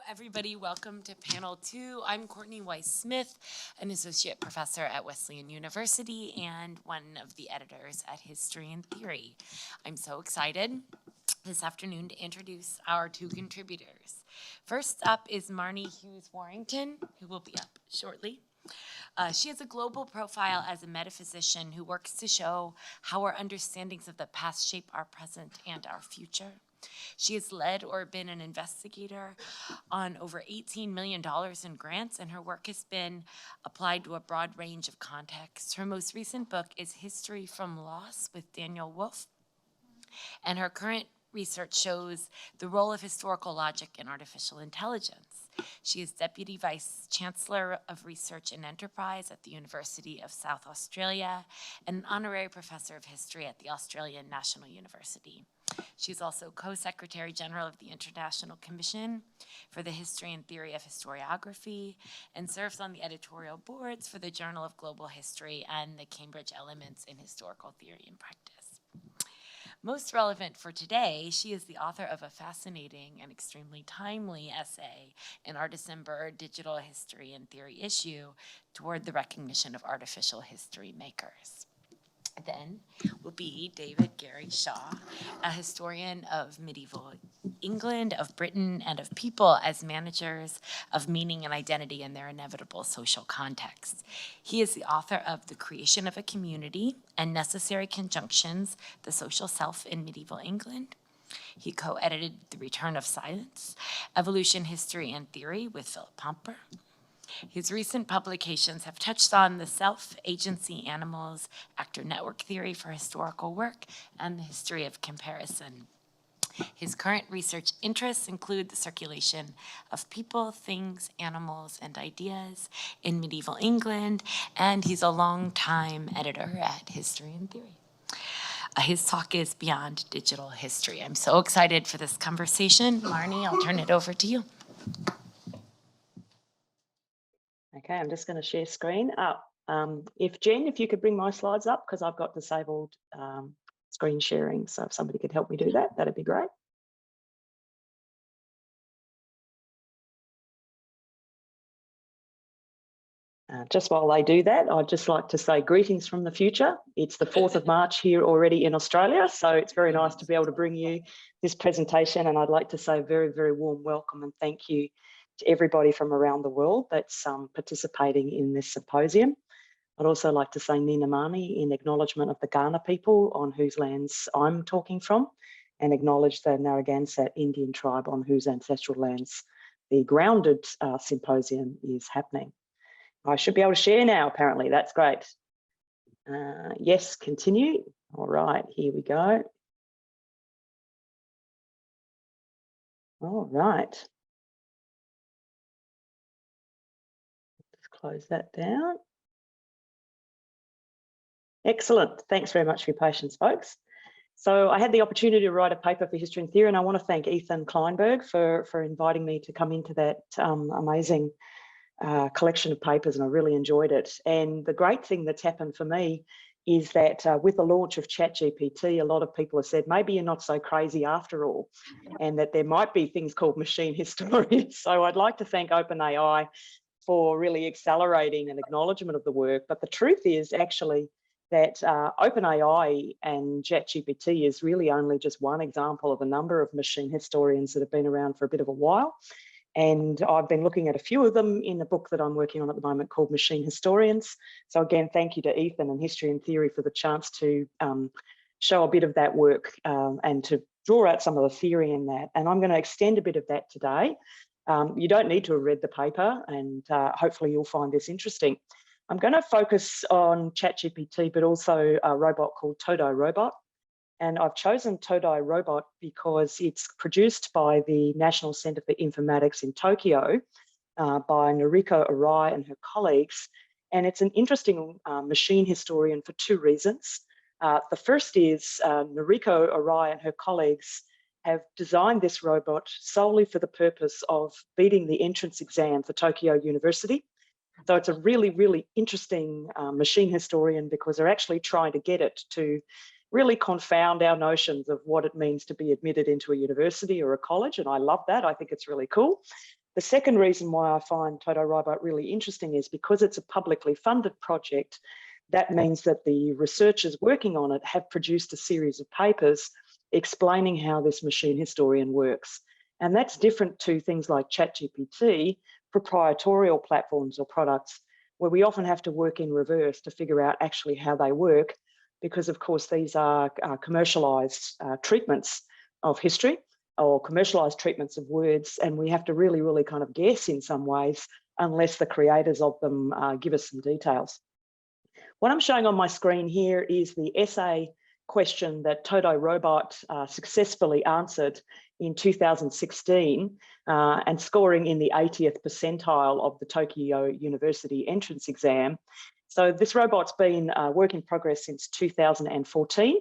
everybody. Welcome to panel 2. I'm Courtney Weiss-Smith, an associate professor at Wesleyan University and one of the editors at History and Theory. I'm so excited this afternoon to introduce our 2 contributors. First up is Marnie Hughes-Warrington, who will be up shortly. She has a global profile as a metaphysician who works to show how our understandings of the past shape our present and our future. She has led or been an investigator on over $18 million in grants, and her work has been applied to a broad range of contexts. Her most recent book is History from Loss with Daniel Wolfe, and her current research shows the role of historical logic in artificial intelligence. She is Deputy Vice Chancellor of Research and Enterprise at the University of South Australia and an Honorary Professor of History at the Australian National University. She's also Co-Secretary General of the International Commission for the History and Theory of Historiography and serves on the editorial boards for the Journal of Global History and the Cambridge Elements in Historical Theory and Practice. Most relevant for today, she is the author of a fascinating and extremely timely essay in our December Digital History and Theory issue toward the recognition of artificial history makers. Then will be David Gary Shaw, a historian of medieval England, of Britain, and of people as managers of meaning and identity in their inevitable social contexts. He is the author of The Creation of a Community and Necessary Conjunctions, The Social Self in Medieval England. He co-edited The Return of Silence, Evolution, History, and Theory with Philip Pomper. His recent publications have touched on the self, agency, animals, actor network theory for historical work, and the history of comparison. His current research interests include the circulation of people, things, animals, and ideas in medieval England, and he's a longtime editor at History and Theory. His talk is Beyond Digital History. I'm so excited for this conversation. Marnie, I'll turn it over to you. Okay, I'm just going to share screen up. If you could bring my slides up, because I've got disabled screen sharing. So if somebody could help me do that, that'd be great. Just while they do that, I'd just like to say greetings from the future. It's the 4th of March here already in Australia, so it's very nice to be able to bring you this presentation, and I'd like to say a very, very warm welcome and thank you to everybody from around the world that's participating in this symposium. I'd also like to say Nina Marnie in acknowledgement of the Kaurna people on whose lands I'm talking from, and acknowledge the Narragansett Indian tribe on whose ancestral lands the grounded symposium is happening. I should be able to share now, apparently. That's great. Yes, continue. All right, here we go. All right. Let's close that down. Excellent. Thanks very much for your patience, folks. So I had the opportunity to write a paper for History and Theory, and I want to thank Ethan Kleinberg for inviting me to come into that amazing collection of papers, and I really enjoyed it. And the great thing that's happened for me is that with the launch of ChatGPT, a lot of people have said, maybe you're not so crazy after all, and that there might be things called machine historians. So I'd like to thank OpenAI for really accelerating an acknowledgement of the work. But the truth is actually that OpenAI and ChatGPT is really only just one example of a number of machine historians that have been around for a bit of a while. And I've been looking at a few of them in the book that I'm working on at the moment called Machine Historians. So again, thank you to Ethan and History and Theory for the chance to show a bit of that work and to draw out some of the theory in that. And I'm going to extend a bit of that today. You don't need to have read the paper, and hopefully you'll find this interesting. I'm going to focus on ChatGPT, but also a robot called Todo Robot. And I've chosen Todai Robot because it's produced by the National Centre for Informatics in Tokyo by Noriko Arai and her colleagues. And it's an interesting machine historian for 2 reasons. The first is Noriko Arai and her colleagues have designed this robot solely for the purpose of beating the entrance exam for Tokyo University. So it's a really, really interesting machine historian because they're actually trying to get it to really confound our notions of what it means to be admitted into a university or a college. And I love that. I think it's really cool. The second reason why I find TotoRobot really interesting is because it's a publicly funded project. That means that the researchers working on it have produced a series of papers explaining how this machine historian works. And that's different to things like ChatGPT, proprietorial platforms or products, where we often have to work in reverse to figure out actually how they work, because of course these are commercialised treatments of history or commercialised treatments of words, and we have to really kind of guess in some ways unless the creators of them give us some details. What I'm showing on my screen here is the essay question that TotoRobot successfully answered in 2016 and scoring in the 80th percentile of the Tokyo University entrance exam. So this robot's been a work in progress since 2014.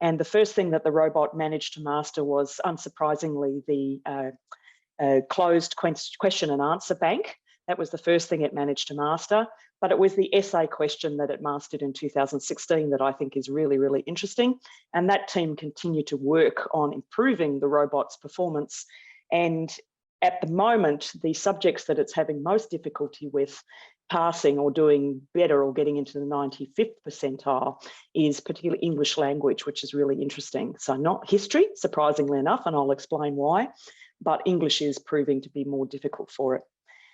And the first thing that the robot managed to master was, unsurprisingly, the closed question and answer bank. That was the first thing it managed to master, but it was the essay question that it mastered in 2016 that I think is really interesting. And that team continued to work on improving the robot's performance. And at the moment, the subjects that it's having most difficulty with passing or doing better or getting into the 95th percentile is particularly English language, which is really interesting. So not history, surprisingly enough, and I'll explain why, but English is proving to be more difficult for it.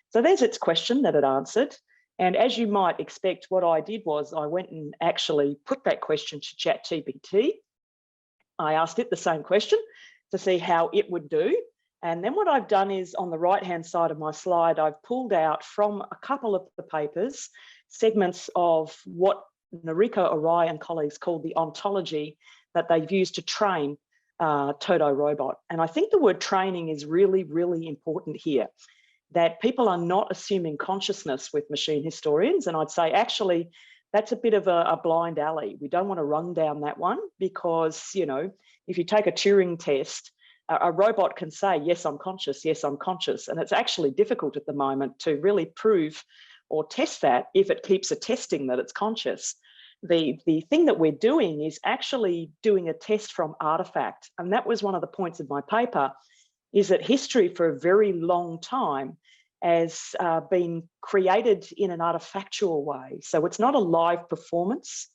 So there's its question that it answered. And as you might expect, what I did was I went and actually put that question to ChatGPT. I asked it the same question to see how it would do. And then what I've done is on the right-hand side of my slide, I've pulled out from a couple of the papers, segments of what Noriko Arai and colleagues called the ontology that they've used to train TotoRobot. And I think the word training is really important here, that people are not assuming consciousness with machine historians. And I'd say actually that's a bit of a blind alley. We don't want to run down that one because, you know, if you take a Turing test, a robot can say, yes, I'm conscious, yes, I'm conscious. And it's actually difficult at the moment to really prove or test that if it keeps attesting that it's conscious. The thing that we're doing is actually doing a test from artifact. And that was one of the points of my paper, is that history for a very long time has been created in an artifactual way. So it's not a live performance.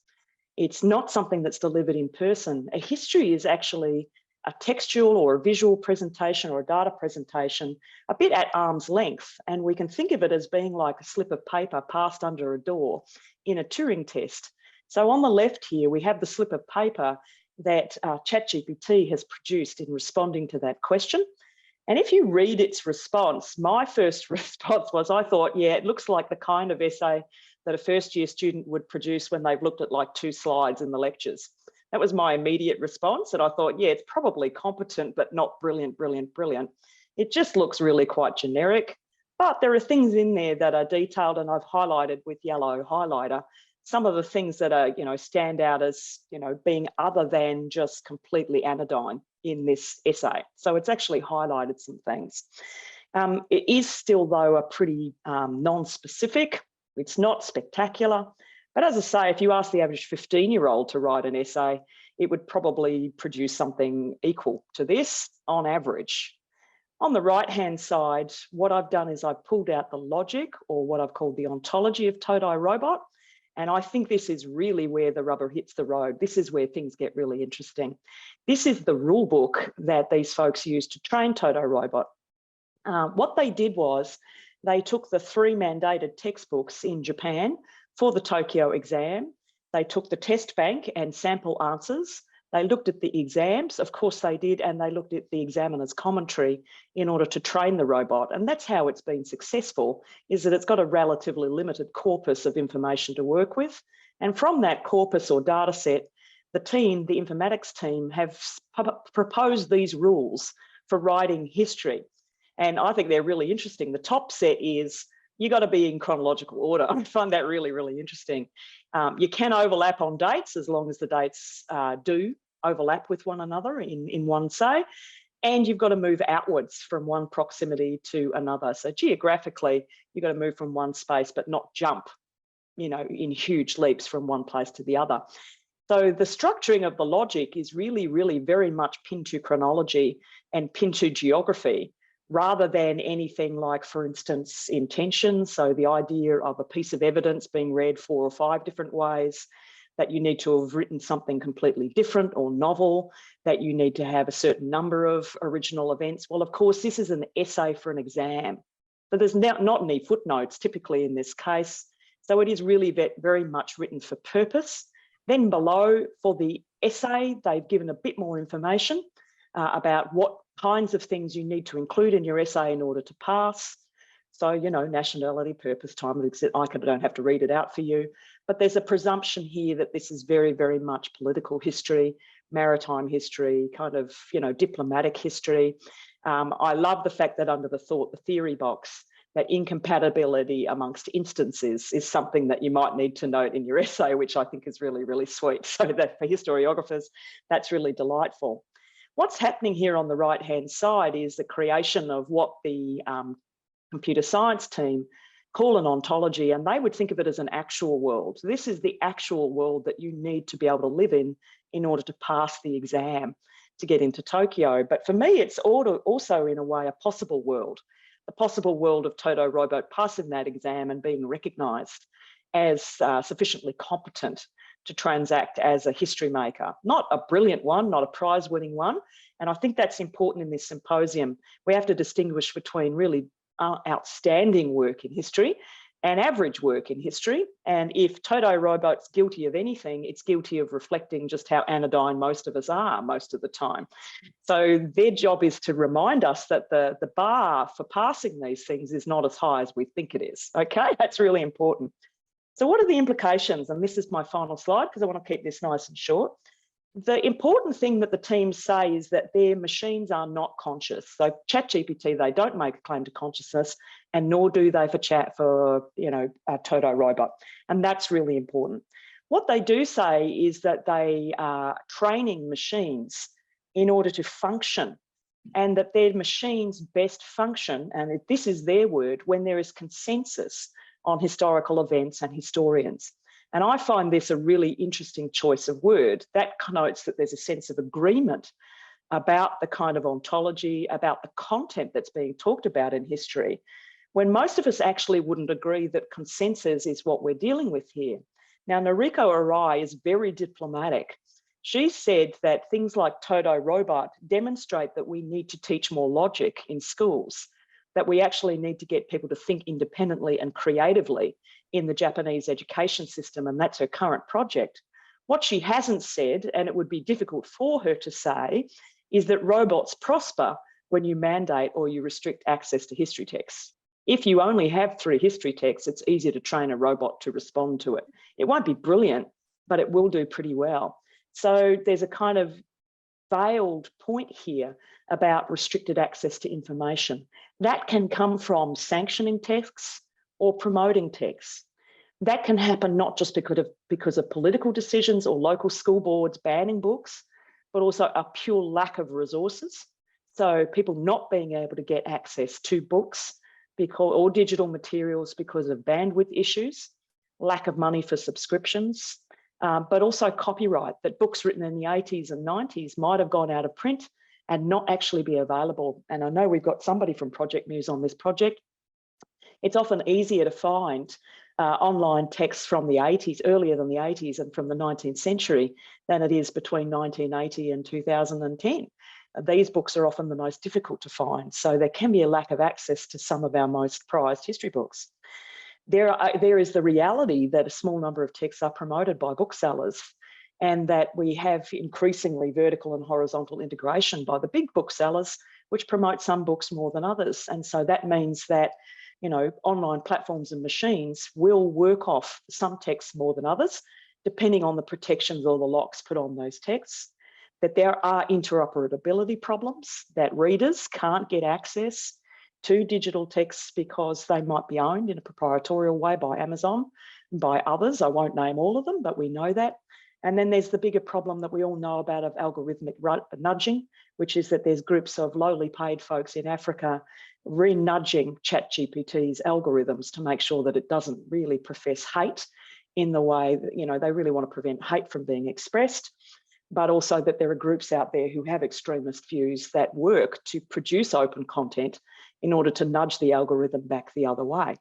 It's not something that's delivered in person. A history is actually a textual or a visual presentation or a data presentation, a bit at arm's length. And we can think of it as being like a slip of paper passed under a door in a Turing test. So on the left here, we have the slip of paper that ChatGPT has produced in responding to that question. And if you read its response, my first response was, I thought, yeah, it looks like the kind of essay that a first year student would produce when they've looked at like 2 slides in the lectures. That was my immediate response. And I thought, yeah, it's probably competent, but not brilliant. It just looks really quite generic, but there are things in there that are detailed, and I've highlighted with yellow highlighter some of the things that are, you know, stand out as, you know, being other than just completely anodyne in this essay. So it's actually highlighted some things. It is still, though, a pretty non-specific. It's not spectacular. But as I say, if you ask the average 15-year-old to write an essay, it would probably produce something equal to this on average. On the right-hand side, what I've done is I've pulled out the logic, or what I've called the ontology of TotoRobot. And I think this is really where the rubber hits the road. This is where things get really interesting. This is the rule book that these folks used to train TotoRobot. What they did was they took the 3 mandated textbooks in Japan for the Tokyo exam. They took the test bank and sample answers. They looked at the exams, of course they did, and they looked at the examiner's commentary in order to train the robot. And that's how it's been successful, is that it's got a relatively limited corpus of information to work with. And from that corpus or data set, the team, the informatics team, have proposed these rules for writing history. And I think they're really interesting. The top set is, you got to be in chronological order. I find that really interesting. You can overlap on dates as long as the dates do overlap with one another in one say, and you've got to move outwards from one proximity to another. So geographically, you've got to move from one space, but not jump, you know, in huge leaps from one place to the other. So the structuring of the logic is really very much pinned to chronology and pinned to geography, rather than anything like, for instance, intention. So the idea of a piece of evidence being read 4 or 5 different ways, that you need to have written something completely different or novel, that you need to have a certain number of original events. Well, of course, this is an essay for an exam. So there's not any footnotes typically in this case. So it is really very much written for purpose. Then below, for the essay, they've given a bit more information about what kinds of things you need to include in your essay in order to pass. So, you know, nationality, purpose, time of exit. I don't have to read it out for you, but there's a presumption here that this is very, very much political history, maritime history, kind of, you know, diplomatic history. I love the fact that under the theory box, that incompatibility amongst instances is something that you might need to note in your essay, which I think is really, really sweet. So that for historiographers, that's really delightful. What's happening here on the right-hand side is the creation of what the computer science team call an ontology, and they would think of it as an actual world. This is the actual world that you need to be able to live in order to pass the exam to get into Tokyo. But for me, it's also in a way a possible world, the possible world of Toto Robot passing that exam and being recognised as sufficiently competent to transact as a history maker. Not a brilliant one, not a prize-winning one. And I think that's important in this symposium. We have to distinguish between really outstanding work in history and average work in history. And if Toto Robot's guilty of anything, it's guilty of reflecting just how anodyne most of us are most of the time. So their job is to remind us that the bar for passing these things is not as high as we think it is. Okay, that's really important. So what are the implications? And this is my final slide because I want to keep this nice and short. The important thing that the teams say is that their machines are not conscious. So ChatGPT, they don't make a claim to consciousness, and nor do they for a Toto Robot. And that's really important. What they do say is that they are training machines in order to function, and that their machines best function, and this is their word, when there is consensus on historical events and historians. And I find this a really interesting choice of word. That connotes that there's a sense of agreement about the kind of ontology, about the content that's being talked about in history, when most of us actually wouldn't agree that consensus is what we're dealing with here. Now, Noriko Arai is very diplomatic. She said that things like Toto Robot demonstrate that we need to teach more logic in schools, that we actually need to get people to think independently and creatively in the Japanese education system, and that's her current project. What she hasn't said, and it would be difficult for her to say, is that robots prosper when you mandate or you restrict access to history texts. If you only have 3 history texts, it's easier to train a robot to respond to it. It won't be brilliant, but it will do pretty well. So there's a kind of veiled point here about restricted access to information. That can come from sanctioning texts or promoting texts. That can happen not just because of political decisions or local school boards banning books, but also a pure lack of resources. So people not being able to get access to books or digital materials because of bandwidth issues, lack of money for subscriptions, but also copyright, that books written in the 80s and 90s might have gone out of print and not actually be available. And I know we've got somebody from Project Muse on this project. It's often easier to find online texts from the 80s, earlier than the 80s and from the 19th century, than it is between 1980 and 2010. These books are often the most difficult to find. So there can be a lack of access to some of our most prized history books. There is the reality that a small number of texts are promoted by booksellers, and that we have increasingly vertical and horizontal integration by the big booksellers, which promote some books more than others. And so that means that, you know, online platforms and machines will work off some texts more than others, depending on the protections or the locks put on those texts, that there are interoperability problems, that readers can't get access to digital texts because they might be owned in a proprietorial way by Amazon and by others. I won't name all of them, but we know that. And then there's the bigger problem that we all know about of algorithmic nudging, which is that there's groups of lowly paid folks in Africa re-nudging ChatGPT's algorithms to make sure that it doesn't really profess hate in the way that, you know, they really want to prevent hate from being expressed, but also that there are groups out there who have extremist views that work to produce open content in order to nudge the algorithm back the other way.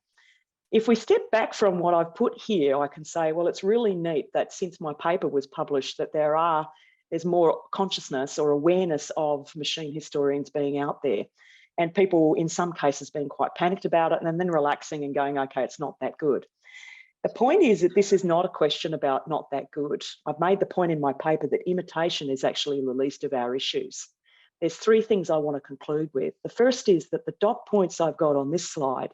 If we step back from what I've put here, I can say, well, it's really neat that since my paper was published, that there's more consciousness or awareness of machine historians being out there, and people in some cases being quite panicked about it and then relaxing and going, okay, it's not that good. The point is that this is not a question about not that good. I've made the point in my paper that imitation is actually the least of our issues. There's three things I want to conclude with. The first is that the dot points I've got on this slide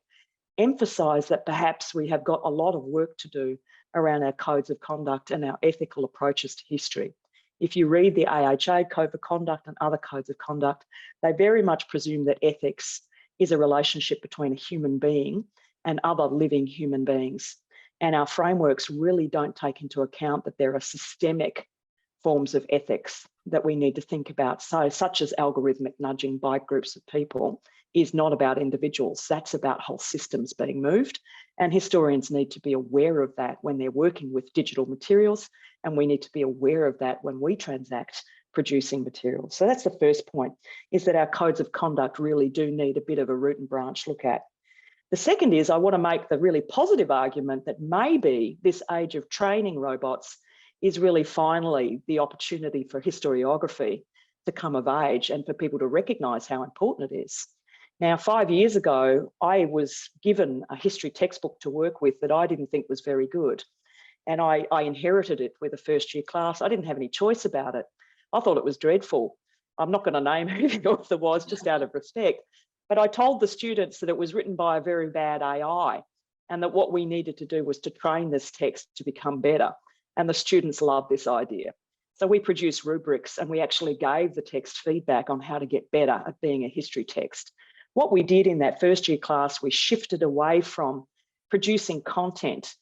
emphasise that perhaps we have got a lot of work to do around our codes of conduct and our ethical approaches to history. If you read the AHA Code of Conduct and other codes of conduct, they very much presume that ethics is a relationship between a human being and other living human beings. And our frameworks really don't take into account that there are systemic forms of ethics that we need to think about. So, such as algorithmic nudging by groups of people is not about individuals. That's about whole systems being moved. And historians need to be aware of that when they're working with digital materials. And we need to be aware of that when we transact producing materials. So that's the first point, is that our codes of conduct really do need a bit of a root and branch look at. The second is I want to make the really positive argument that maybe this age of training robots is really finally the opportunity for historiography to come of age and for people to recognise how important it is. Now, 5 years ago, I was given a history textbook to work with that I didn't think was very good. And I inherited it with a first year class. I didn't have any choice about it. I thought it was dreadful. I'm not going to name who the author was, just out of respect. But I told the students that it was written by a very bad AI and that what we needed to do was to train this text to become better. And the students loved this idea. So we produced rubrics and we actually gave the text feedback on how to get better at being a history text. What we did in that first year class, we shifted away from producing content,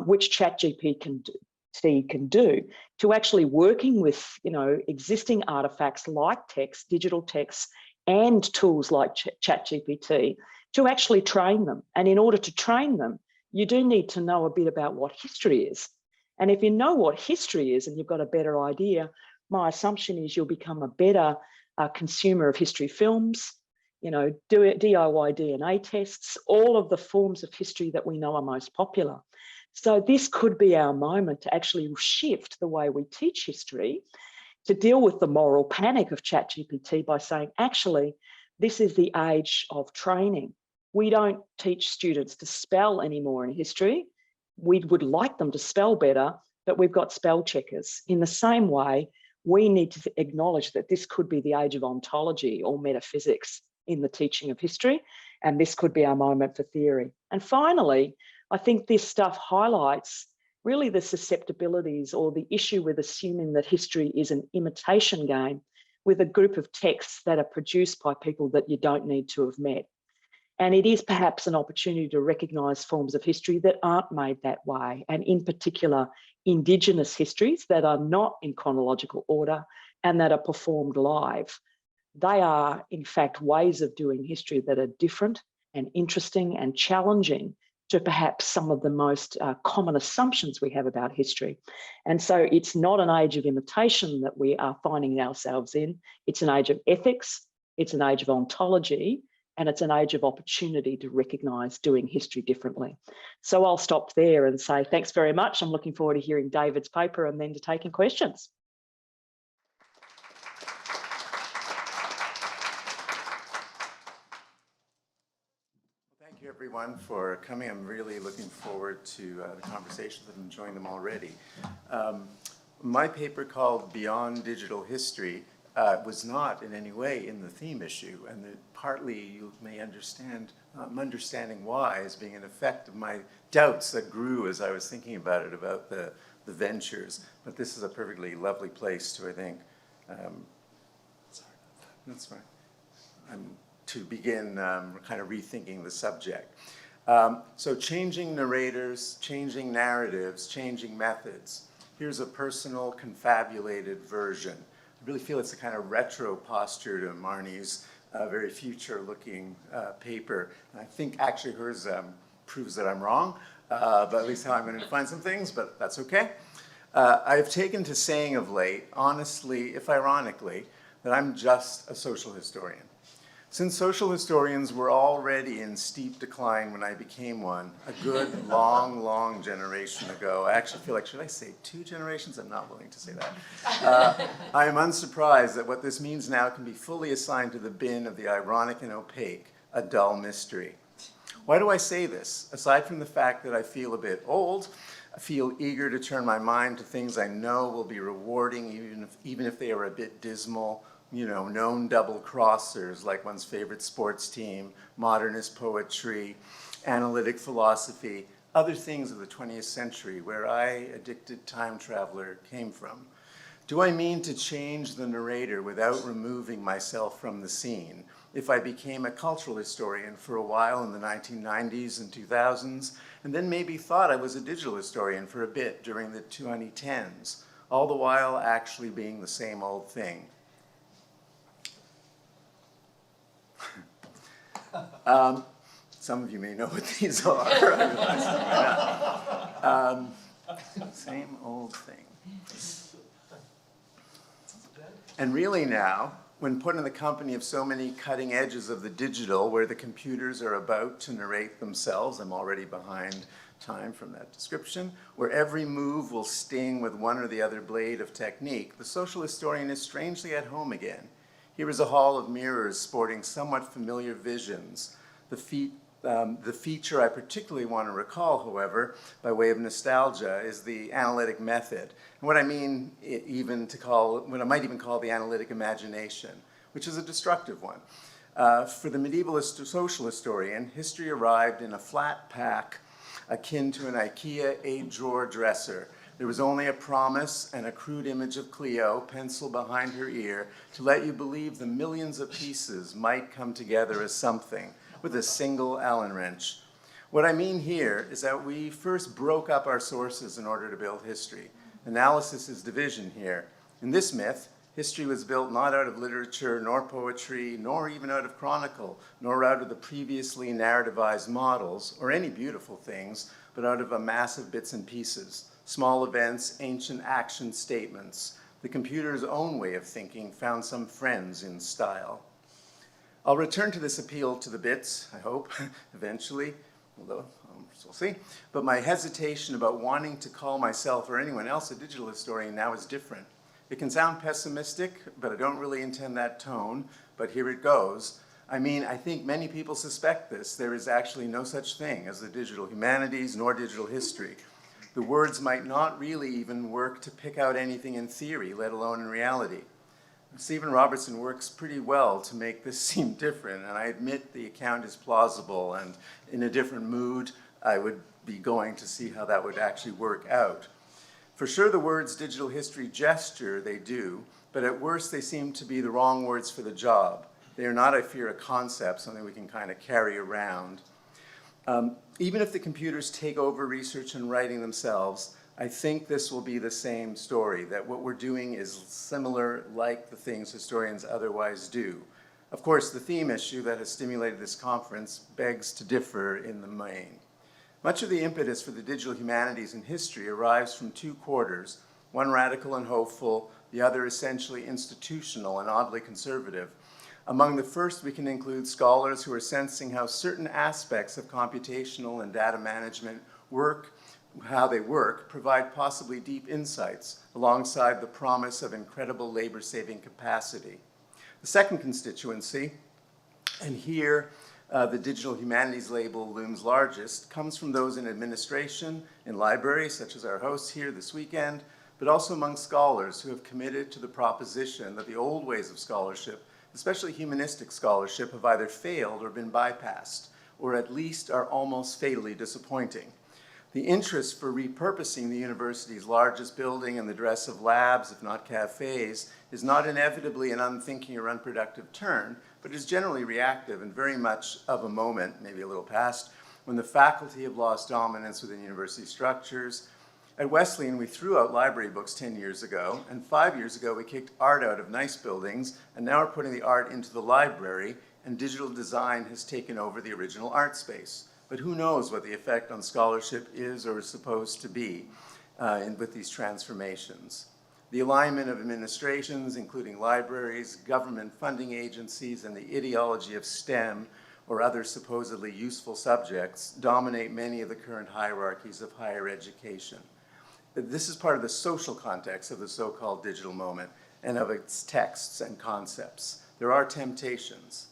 which ChatGPT can do, to actually working with existing artifacts like text, digital text, and tools like ChatGPT to actually train them. And in order to train them, you do need to know a bit about what history is. And if you know what history is and you've got a better idea, my assumption is you'll become a better consumer of history films, do DIY DNA tests, all of the forms of history that we know are most popular. So this could be our moment to actually shift the way we teach history, to deal with the moral panic of ChatGPT by saying, actually, this is the age of training. We don't teach students to spell anymore in history. We would like them to spell better, but we've got spell checkers. In the same way, we need to acknowledge that this could be the age of ontology or metaphysics in the teaching of history, and this could be our moment for theory. And finally, I think this stuff highlights really the susceptibilities or the issue with assuming that history is an imitation game with a group of texts that are produced by people that you don't need to have met. And it is perhaps an opportunity to recognise forms of history that aren't made that way, and in particular, Indigenous histories that are not in chronological order and that are performed live. They are, in fact, ways of doing history that are different and interesting and challenging to perhaps some of the most common assumptions we have about history. And so it's not an age of imitation that we are finding ourselves in. It's an age of ethics, it's an age of ontology, and it's an age of opportunity to recognise doing history differently. So I'll stop there and say thanks very much. I'm looking forward to hearing David's paper and then to taking questions. Thank you, everyone, for coming. I'm really looking forward to the conversations. I'm enjoying them already. My paper called Beyond Digital History was not in any way in the theme issue, and partly you may understand, I'm understanding why as being an effect of my doubts that grew as I was thinking about it, about the ventures. But this is a perfectly lovely place to, I think, sorry about that. That's fine. To begin kind of rethinking the subject. So changing narrators, changing narratives, changing methods. Here's a personal confabulated version. I really feel it's a kind of retro posture to Marnie's very future-looking paper. And I think actually hers proves that I'm wrong, but at least how I'm going to define some things, but that's okay. I've taken to saying of late, honestly, if ironically, that I'm just a social historian. Since social historians were already in steep decline when I became one, a good, long generation ago, I actually feel like, should I say 2 generations? I'm not willing to say that. I am unsurprised that what this means now can be fully assigned to the bin of the ironic and opaque, a dull mystery. Why do I say this? Aside from the fact that I feel a bit old, I feel eager to turn my mind to things I know will be rewarding, even if they are a bit dismal, you know, known double-crossers like one's favorite sports team, modernist poetry, analytic philosophy, other things of the 20th century where I, addicted time traveler, came from. Do I mean to change the narrator without removing myself from the scene? If I became a cultural historian for a while in the 1990s and 2000s, and then maybe thought I was a digital historian for a bit during the 2010s, all the while actually being the same old thing. Some of you may know what these are. Same old thing. And really now, when put in the company of so many cutting edges of the digital, where the computers are about to narrate themselves, I'm already behind time from that description, where every move will sting with one or the other blade of technique, the social historian is strangely at home again. Here is a hall of mirrors sporting somewhat familiar visions. The feature I particularly want to recall, however, by way of nostalgia, is the analytic method. And what I mean what I might even call the analytic imagination, which is a destructive one. For the medievalist social historian, history arrived in a flat pack akin to an IKEA 8-drawer dresser. There was only a promise and a crude image of Cleo, pencil behind her ear, to let you believe the millions of pieces might come together as something, with a single Allen wrench. What I mean here is that we first broke up our sources in order to build history. Analysis is division here. In this myth, history was built not out of literature, nor poetry, nor even out of chronicle, nor out of the previously narrativized models, or any beautiful things, but out of a mass of bits and pieces. Small events, ancient action statements. The computer's own way of thinking found some friends in style. I'll return to this appeal to the bits, I hope, eventually, although we'll see. But my hesitation about wanting to call myself or anyone else a digital historian now is different. It can sound pessimistic, but I don't really intend that tone, but here it goes. I mean, I think many people suspect this. There is actually no such thing as the digital humanities nor digital history. The words might not really even work to pick out anything in theory, let alone in reality. Stephen Robertson works pretty well to make this seem different, and I admit the account is plausible, and in a different mood, I would be going to see how that would actually work out. For sure, the words digital history gesture, they do, but at worst, they seem to be the wrong words for the job. They are not, I fear, a concept, something we can kind of carry around. Even if the computers take over research and writing themselves, I think this will be the same story, that what we're doing is similar, like the things historians otherwise do. Of course, the theme issue that has stimulated this conference begs to differ in the main. Much of the impetus for the digital humanities and history arrives from 2 quarters, one radical and hopeful, the other essentially institutional and oddly conservative. Among the first, we can include scholars who are sensing how certain aspects of computational and data management work, how they work, provide possibly deep insights alongside the promise of incredible labor-saving capacity. The second constituency, and here the digital humanities label looms largest, comes from those in administration, in libraries, such as our hosts here this weekend, but also among scholars who have committed to the proposition that the old ways of scholarship, especially humanistic scholarship, have either failed or been bypassed, or at least are almost fatally disappointing. The interest for repurposing the university's largest building in the dress of labs, if not cafes, is not inevitably an unthinking or unproductive turn, but is generally reactive and very much of a moment, maybe a little past, when the faculty have lost dominance within university structures. At Wesleyan, we threw out library books 10 years ago, and 5 years ago we kicked art out of nice buildings, and now we're putting the art into the library, and digital design has taken over the original art space. But who knows what the effect on scholarship is or is supposed to be with these transformations. The alignment of administrations, including libraries, government funding agencies, and the ideology of STEM, or other supposedly useful subjects, dominate many of the current hierarchies of higher education. This is part of the social context of the so-called digital moment and of its texts and concepts. There are temptations,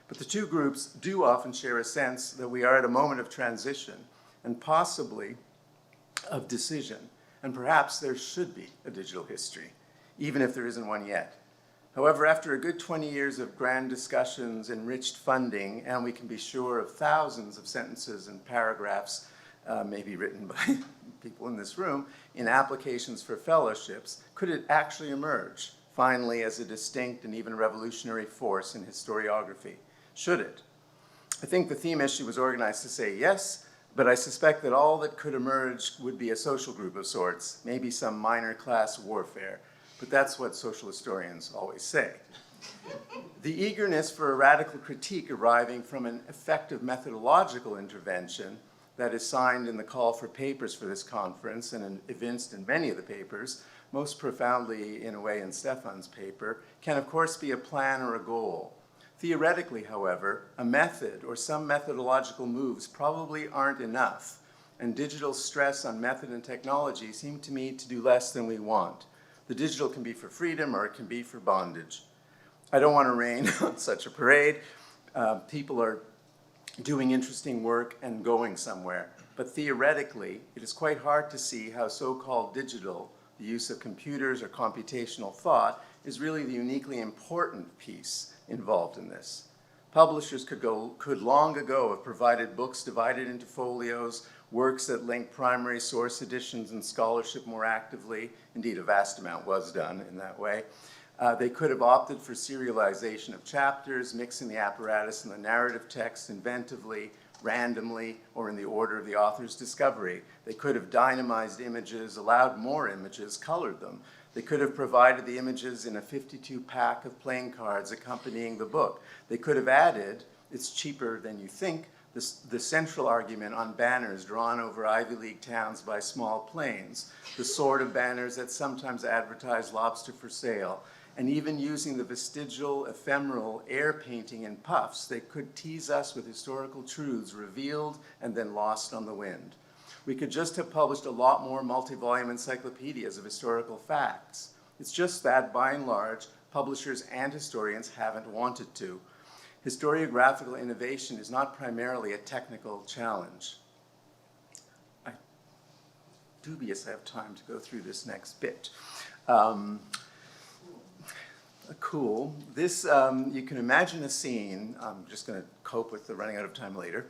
but the two groups do often share a sense that we are at a moment of transition and possibly of decision, and perhaps there should be a digital history, even if there isn't one yet. However, after a good 20 years of grand discussions, enriched funding, and we can be sure of thousands of sentences and paragraphs, maybe written by people in this room, in applications for fellowships, could it actually emerge, finally, as a distinct and even revolutionary force in historiography? Should it? I think the theme issue was organized to say yes, but I suspect that all that could emerge would be a social group of sorts, maybe some minor class warfare, but that's what social historians always say. The eagerness for a radical critique arriving from an effective methodological intervention that is signed in the call for papers for this conference and evinced in many of the papers, most profoundly in a way in Stefan's paper, can of course be a plan or a goal. Theoretically, however, a method or some methodological moves probably aren't enough, and digital stress on method and technology seem to me to do less than we want. The digital can be for freedom or it can be for bondage. I don't want to rain on such a parade. People are doing interesting work and going somewhere. But theoretically, it is quite hard to see how so-called digital, the use of computers or computational thought, is really the uniquely important piece involved in this. Publishers could long ago have provided books divided into folios, works that link primary source editions and scholarship more actively. Indeed, a vast amount was done in that way. They could have opted for serialization of chapters, mixing the apparatus and the narrative text inventively, randomly, or in the order of the author's discovery. They could have dynamized images, allowed more images, colored them. They could have provided the images in a 52-pack of playing cards accompanying the book. They could have added, it's cheaper than you think, the central argument on banners drawn over Ivy League towns by small planes, the sort of banners that sometimes advertise lobster for sale, and even using the vestigial, ephemeral air painting in puffs, they could tease us with historical truths revealed and then lost on the wind. We could just have published a lot more multi-volume encyclopedias of historical facts. It's just that, by and large, publishers and historians haven't wanted to. Historiographical innovation is not primarily a technical challenge. I'm dubious I have time to go through this next bit. Cool. This, you can imagine a scene. I'm just going to cope with the running out of time later.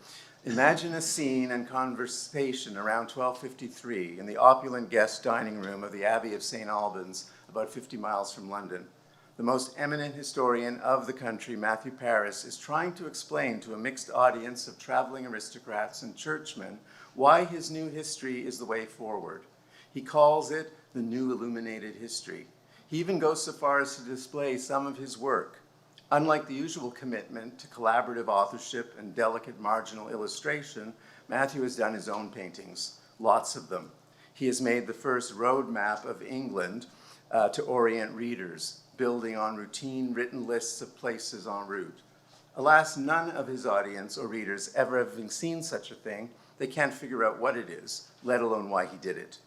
Imagine a scene and conversation around 1253 in the opulent guest dining room of the Abbey of St. Albans, about 50 miles from London. The most eminent historian of the country, Matthew Paris, is trying to explain to a mixed audience of traveling aristocrats and churchmen why his new history is the way forward. He calls it the new illuminated history. He even goes so far as to display some of his work. Unlike the usual commitment to collaborative authorship and delicate marginal illustration, Matthew has done his own paintings, lots of them. He has made the first road map of England to orient readers, building on routine written lists of places en route. Alas, none of his audience or readers ever having seen such a thing, they can't figure out what it is, let alone why he did it.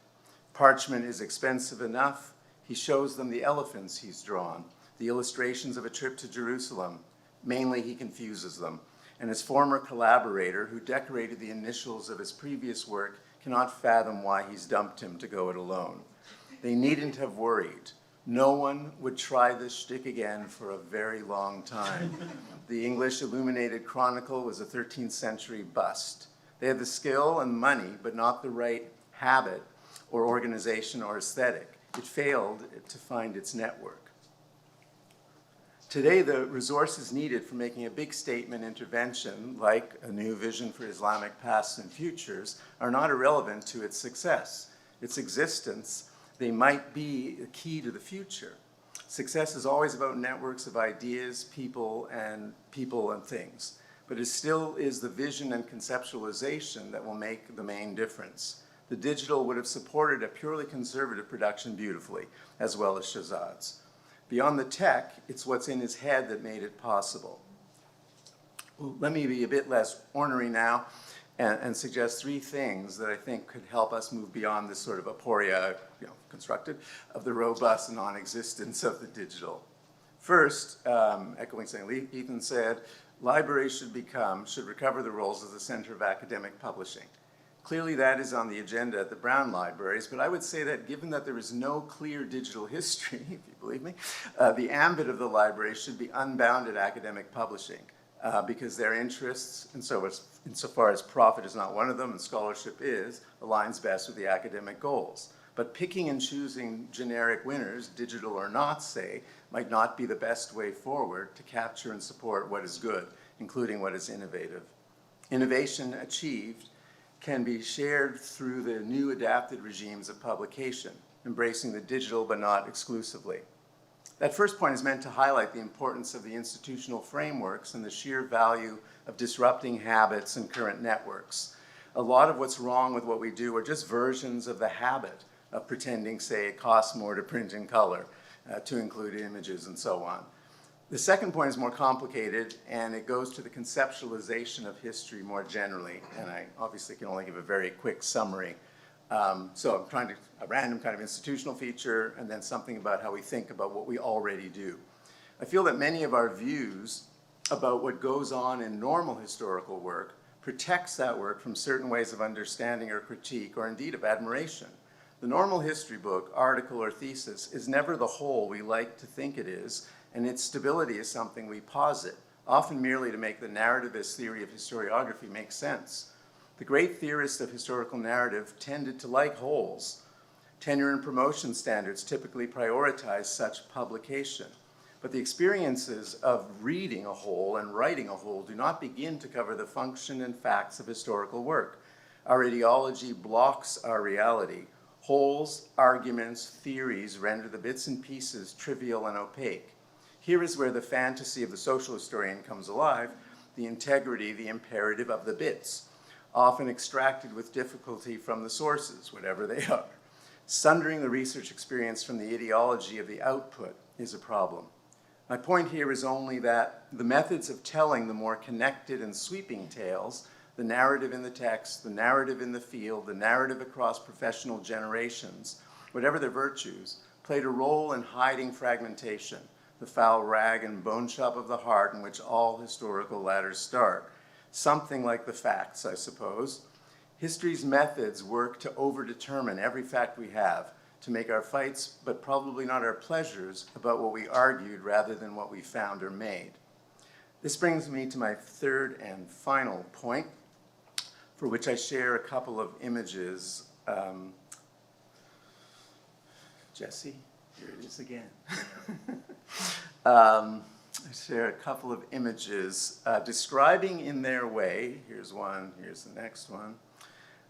Parchment is expensive enough. He shows them the elephants he's drawn, the illustrations of a trip to Jerusalem. Mainly, he confuses them. And his former collaborator, who decorated the initials of his previous work, cannot fathom why he's dumped him to go it alone. They needn't have worried. No one would try this shtick again for a very long time. The English Illuminated Chronicle was a 13th century bust. They had the skill and money, but not the right habit or organization or aesthetic. It failed to find its network. Today, the resources needed for making a big statement intervention, like a new vision for Islamic pasts and futures, are not irrelevant to its success. Its existence, they might be the key to the future. Success is always about networks of ideas, people and things. But it still is the vision and conceptualization that will make the main difference. the digital would have supported a purely conservative production beautifully, as well as Shahzad's. Beyond the tech, it's what's in his head that made it possible. Let me be a bit less ornery now and suggest three things that I think could help us move beyond this sort of aporia, constructed, of the robust non-existence of the digital. First, echoing something Ethan said, libraries should recover the roles as the center of academic publishing. Clearly that is on the agenda at the Brown Libraries, but I would say that given that there is no clear digital history, if you believe me, the ambit of the library should be unbounded academic publishing. Because their interests, insofar as profit is not one of them and scholarship is, aligns best with the academic goals. But picking and choosing generic winners, digital or not, say, might not be the best way forward to capture and support what is good, including what is innovative. Innovation achieved can be shared through the new adapted regimes of publication, embracing the digital but not exclusively. That first point is meant to highlight the importance of the institutional frameworks and the sheer value of disrupting habits and current networks. A lot of what's wrong with what we do are just versions of the habit of pretending, say, it costs more to print in color, to include images and so on. The second point is more complicated, and it goes to the conceptualization of history more generally, and I obviously can only give a very quick summary. So I'm trying to, a random kind of institutional feature, and then something about how we think about what we already do. I feel that many of our views about what goes on in normal historical work protects that work from certain ways of understanding or critique, or indeed of admiration. The normal history book, article, or thesis is never the whole we like to think it is, and its stability is something we posit, often merely to make the narrativist theory of historiography make sense. The great theorists of historical narrative tended to like wholes. Tenure and promotion standards typically prioritize such publication. But the experiences of reading a whole and writing a whole do not begin to cover the function and facts of historical work. Our ideology blocks our reality. Wholes, arguments, theories render the bits and pieces trivial and opaque. Here is where the fantasy of the social historian comes alive, the integrity, the imperative of the bits, often extracted with difficulty from the sources, whatever they are. Sundering the research experience from the ideology of the output is a problem. My point here is only that the methods of telling the more connected and sweeping tales, the narrative in the text, the narrative in the field, the narrative across professional generations, whatever their virtues, played a role in hiding fragmentation, the foul rag and bone shop of the heart in which all historical ladders start. Something like the facts, I suppose. History's methods work to overdetermine every fact we have, to make our fights, but probably not our pleasures, about what we argued rather than what we found or made. This brings me to my third and final point, for which I share a couple of images. Jesse, here it is again. I share a couple of images describing in their way, here's one, here's the next one,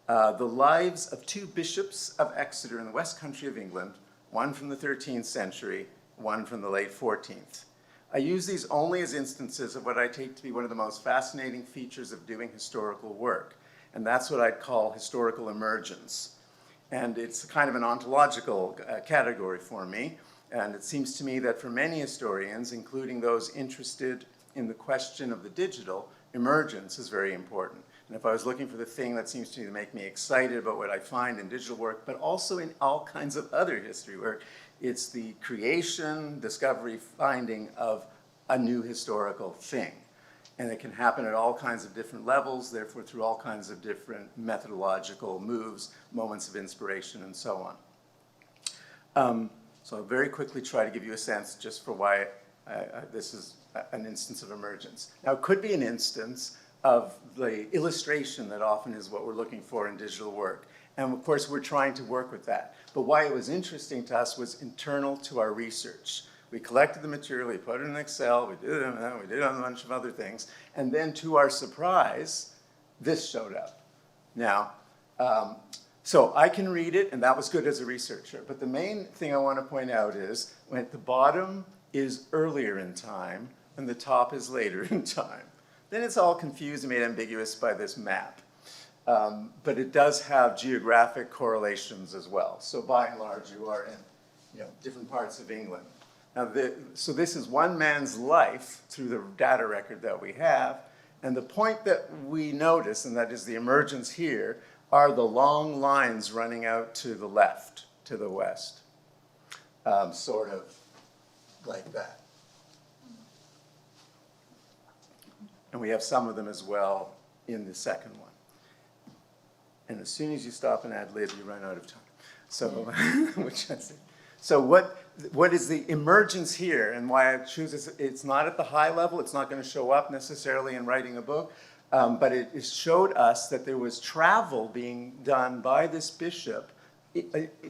the lives of two bishops of Exeter in the West Country of England, one from the 13th century, one from the late 14th. I use these only as instances of what I take to be one of the most fascinating features of doing historical work, and that's what I'd call historical emergence. And it's kind of an ontological category for me. And it seems to me that for many historians, including those interested in the question of the digital, emergence is very important. And if I was looking for the thing that seems to me to make me excited about what I find in digital work, but also in all kinds of other history work, it's the creation, discovery, finding of a new historical thing. And it can happen at all kinds of different levels, therefore through all kinds of different methodological moves, moments of inspiration, and so on. So I'll very quickly try to give you a sense just for why this is an instance of emergence. Now, it could be an instance of the illustration that often is what we're looking for in digital work. And of course, we're trying to work with that. But why it was interesting to us was internal to our research. We collected the material, we put it in Excel, we did it on a bunch of other things, and then to our surprise, this showed up. Now, so I can read it, and that was good as a researcher, but the main thing I want to point out is when at the bottom is earlier in time, and the top is later in time. Then it's all confused and made ambiguous by this map. but it does have geographic correlations as well. So by and large, you are in different parts of England. Now, so this is one man's life through the data record that we have. And the point that we notice, and that is the emergence here, are the long lines running out to the left, to the west, sort of like that. And we have some of them as well in the second one. And as soon as you stop and ad lib, you run out of time. So, which I see. So what is the emergence here, and why I choose this? It's not at the high level. It's not going to show up necessarily in writing a book, but it showed us that there was travel being done by this bishop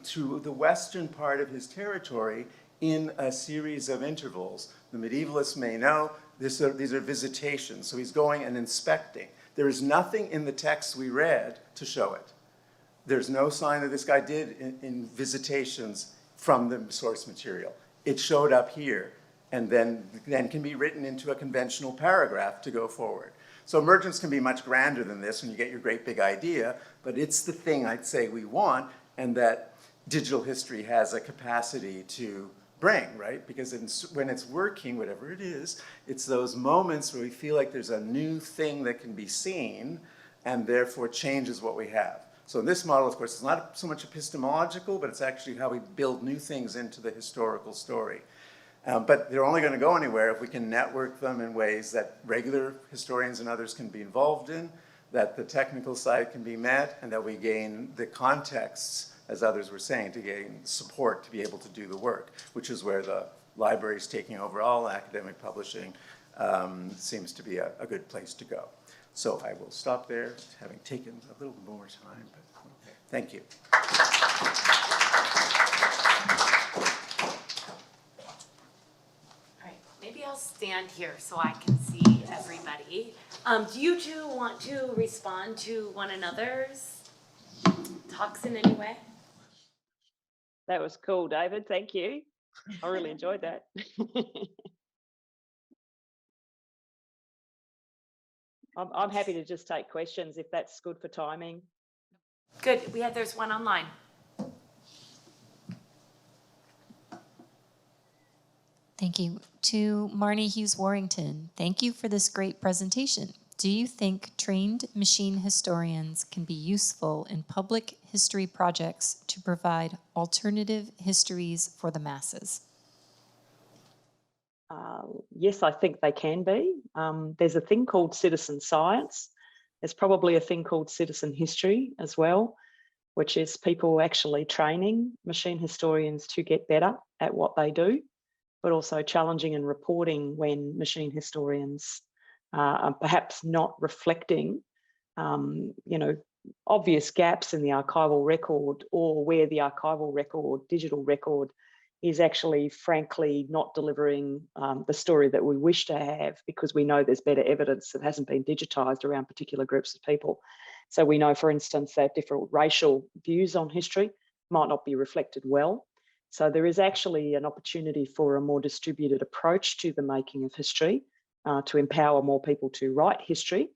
to the western part of his territory in a series of intervals. The medievalists may know these are visitations. So he's going and inspecting. There is nothing in the text we read to show it. There's no sign that this guy did in visitations from the source material. It showed up here and then can be written into a conventional paragraph to go forward. So emergence can be much grander than this when you get your great big idea, but it's the thing I'd say we want and that digital history has a capacity to bring, right? Because when it's working, whatever it is, it's those moments where we feel like there's a new thing that can be seen and therefore changes what we have. So this model, of course, is not so much epistemological, but it's actually how we build new things into the historical story. But they're only going to go anywhere if we can network them in ways that regular historians and others can be involved in, that the technical side can be met, and that we gain the contexts, as others were saying, to gain support to be able to do the work, which is where the library is taking over all academic publishing, seems to be a good place to go. So I will stop there, having taken a little more time, but okay. Thank you. All right, maybe I'll stand here so I can see everybody. Do you two want to respond to one another's talks in any way? That was cool, David. Thank you. I really enjoyed that. I'm happy to just take questions if that's good for timing. Good. There's one online. Thank you. To Marnie Hughes-Warrington, thank you for this great presentation. Do you think trained machine historians can be useful in public history projects to provide alternative histories for the masses? Yes, I think they can be. There's a thing called citizen science. There's probably a thing called citizen history as well, which is people actually training machine historians to get better at what they do, but also challenging and reporting when machine historians are perhaps not reflecting, obvious gaps in the archival record, or where the archival record, digital record, is actually, frankly, not delivering the story that we wish to have, because we know there's better evidence that hasn't been digitised around particular groups of people. So we know, for instance, that different racial views on history might not be reflected well. So there is actually an opportunity for a more distributed approach to the making of history, to empower more people to write history.